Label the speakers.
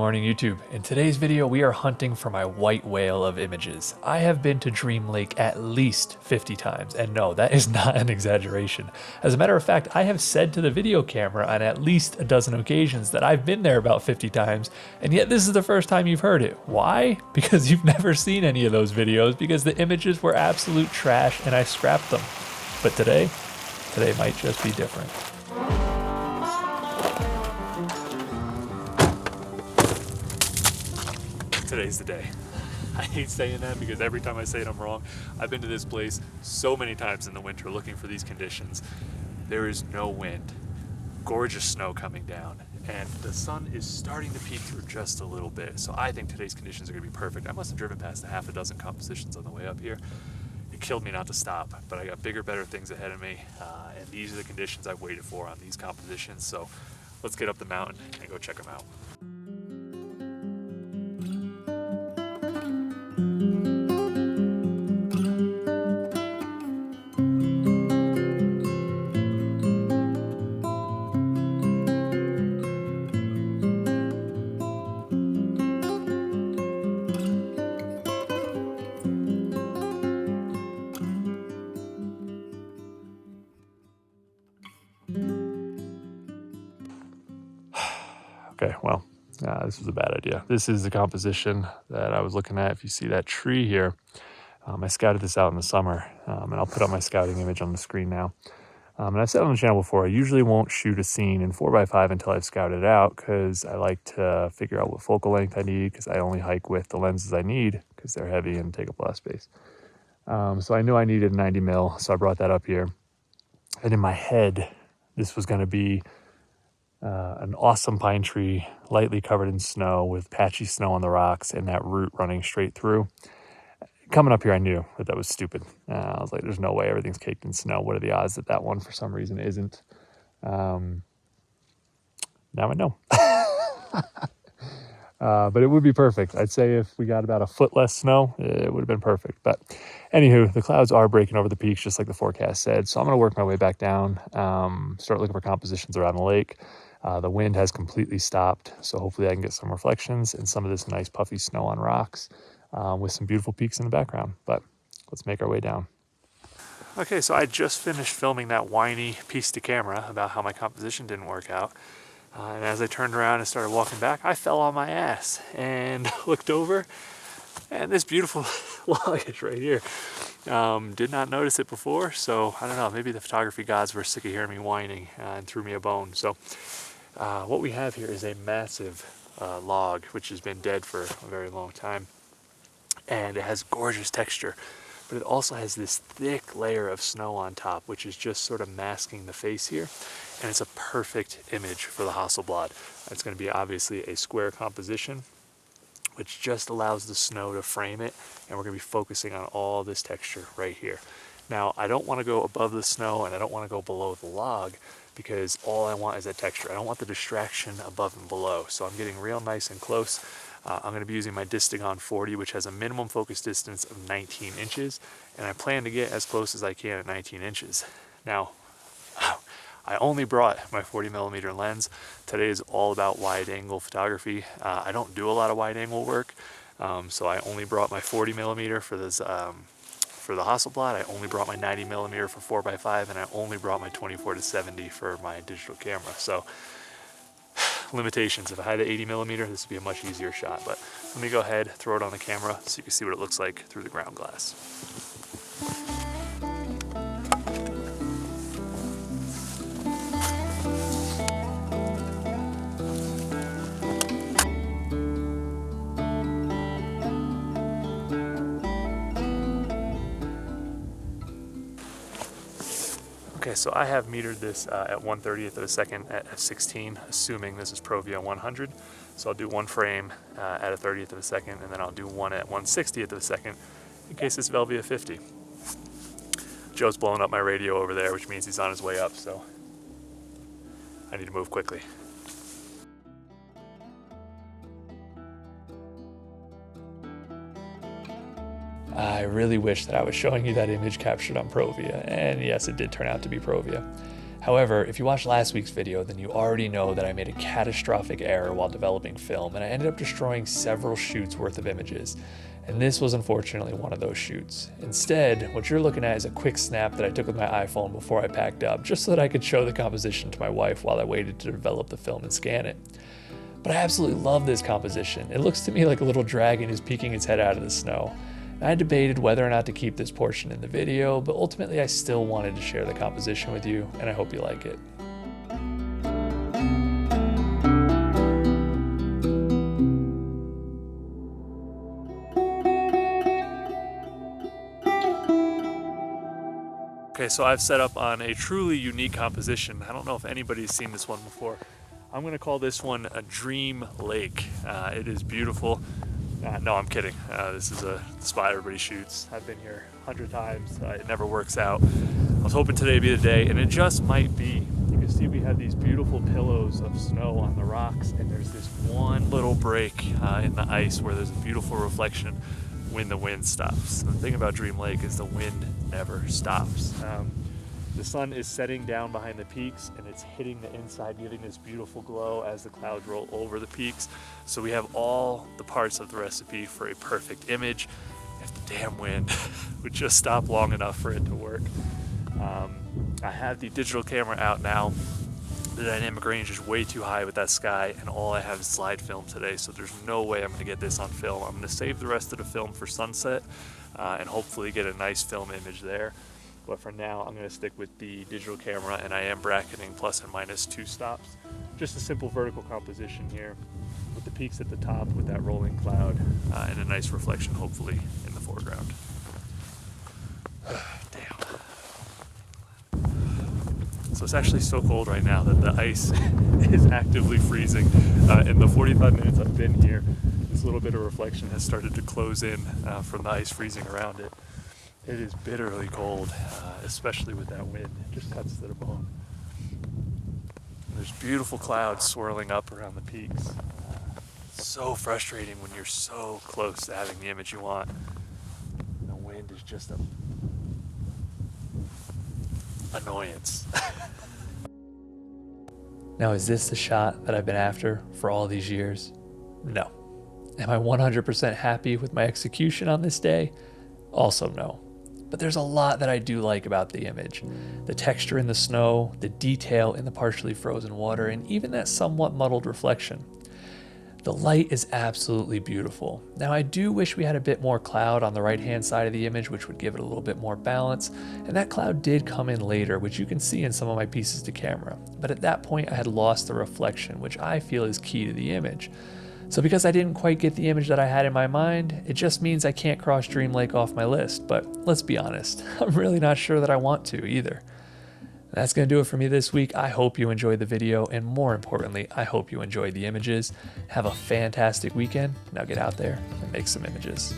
Speaker 1: morning, YouTube. In today's video, we are hunting for my white whale of images. I have been to Dream Lake at least 50 times, and no, that is not an exaggeration. As a matter of fact, I have said to the video camera on at least a dozen occasions that I've been there about 50 times, and yet this is the first time you've heard it. Why? Because you've never seen any of those videos, because the images were absolute trash and I scrapped them. But today might just be different. Today's the day. I hate saying that because every time I say it, I'm wrong. I've been to this place so many times in the winter looking for these conditions. There is no wind, gorgeous snow coming down, and the sun is starting to peek through just a little bit. So I think today's conditions are gonna be perfect. I must have driven past a half a dozen compositions on the way up here. It killed me not to stop, but I got bigger, better things ahead of me, and these are the conditions I've waited for on these compositions. So let's get up the mountain and go check them out. Okay, well, this was a bad idea. This is the composition that I was looking at. If you see that tree here, I scouted this out in the summer, and I'll put up my scouting image on the screen now. And I've said on the channel before, I usually won't shoot a scene in 4x5 until I've scouted it out, because I like to figure out what focal length I need, because I only hike with the lenses I need, because they're heavy and take up a lot of space. So I knew I needed 90 mil, so I brought that up here. And in my head, this was going to be an awesome pine tree, lightly covered in snow with patchy snow on the rocks and that root running straight through. Coming up here, I knew that was stupid. I was like, there's no way, everything's caked in snow. What are the odds that that one for some reason isn't? Now I know. But it would be perfect. I'd say if we got about a foot less snow, it would have been perfect. But anywho, the clouds are breaking over the peaks, just like the forecast said. So I'm going to work my way back down, start looking for compositions around the lake. The wind has completely stopped, so hopefully I can get some reflections and some of this nice puffy snow on rocks with some beautiful peaks in the background. But let's make our way down. Okay, so I just finished filming that whiny piece to camera about how my composition didn't work out. And as I turned around and started walking back, I fell on my ass and looked over, and this beautiful log is right here. Did not notice it before, so I don't know, maybe the photography gods were sick of hearing me whining and threw me a bone. So what we have here is a massive log, which has been dead for a very long time, and it has gorgeous texture, but it also has this thick layer of snow on top, which is just sort of masking the face here. And it's a perfect image for the Hasselblad. It's going to be obviously a square composition, which just allows the snow to frame it, and we're going to be focusing on all this texture right here. Now, I don't want to go above the snow, and I don't want to go below the log, because all I want is that texture. I don't want the distraction above and below, so I'm getting real nice and close. I'm going to be using my Distagon 40, which has a minimum focus distance of 19 inches, and I plan to get as close as I can at 19 inches. Now, I only brought my 40mm lens. Today is all about wide angle photography. I don't do a lot of wide angle work, so I only brought my 40mm for this for the Hasselblad. I only brought my 90mm for 4x5, and I only brought my 24-70 for my digital camera. So limitations. If I had the 80mm, this would be a much easier shot. But let me go ahead, throw it on the camera so you can see what it looks like through the ground glass. Okay, so I have metered this at 1/30th of a second at f16, assuming this is Provia 100. So I'll do one frame at a 30th of a second, and then I'll do one at 1/60th of a second in case it's Velvia 50. Joe's blowing up my radio over there, which means he's on his way up, so I need to move quickly. I really wish that I was showing you that image captured on Provia, and yes, it did turn out to be Provia. However, if you watched last week's video, then you already know that I made a catastrophic error while developing film, and I ended up destroying several shoots worth of images. And this was unfortunately one of those shoots. Instead, what you're looking at is a quick snap that I took with my iPhone before I packed up, just so that I could show the composition to my wife while I waited to develop the film and scan it. But I absolutely love this composition. It looks to me like a little dragon is peeking its head out of the snow. I debated whether or not to keep this portion in the video, but ultimately I still wanted to share the composition with you, and I hope you like it. Okay, so I've set up on a truly unique composition. I don't know if anybody's seen this one before. I'm gonna call this one a dream lake. It is beautiful. No, I'm kidding. This is a spot everybody shoots. I've been here 100 times. It never works out. I was hoping today would be the day, and it just might be. You can see we have these beautiful pillows of snow on the rocks, and there's this one little break in the ice where there's a beautiful reflection when the wind stops. The thing about Dream Lake is the wind never stops. The sun is setting down behind the peaks and it's hitting the inside, giving this beautiful glow as the clouds roll over the peaks. So we have all the parts of the recipe for a perfect image if the damn wind would just stop long enough for it to work. I have the digital camera out now. The dynamic range is way too high with that sky, and all I have is slide film today, so there's no way I'm going to get this on film. I'm going to save the rest of the film for sunset and hopefully get a nice film image there. But for now, I'm going to stick with the digital camera, and I am bracketing plus and minus 2 stops. Just a simple vertical composition here with the peaks at the top with that rolling cloud and a nice reflection hopefully in the foreground. Damn. So it's actually so cold right now that the ice is actively freezing. In the 45 minutes I've been here, this little bit of reflection has started to close in from the ice freezing around it. It is bitterly cold, especially with that wind. It just cuts to the bone. There's beautiful clouds swirling up around the peaks. So frustrating when you're so close to having the image you want. The wind is just a annoyance. Now, is this the shot that I've been after for all these years? No. Am I 100% happy with my execution on this day? Also no. But there's a lot that I do like about the image. The texture in the snow, the detail in the partially frozen water, and even that somewhat muddled reflection. The light is absolutely beautiful. Now, I do wish we had a bit more cloud on the right-hand side of the image, which would give it a little bit more balance, and that cloud did come in later, which you can see in some of my pieces to camera. But at that point, I had lost the reflection, which I feel is key to the image. So because I didn't quite get the image that I had in my mind, it just means I can't cross Dream Lake off my list. But let's be honest, I'm really not sure that I want to either. That's going to do it for me this week. I hope you enjoyed the video, and more importantly, I hope you enjoyed the images. Have a fantastic weekend. Now get out there and make some images.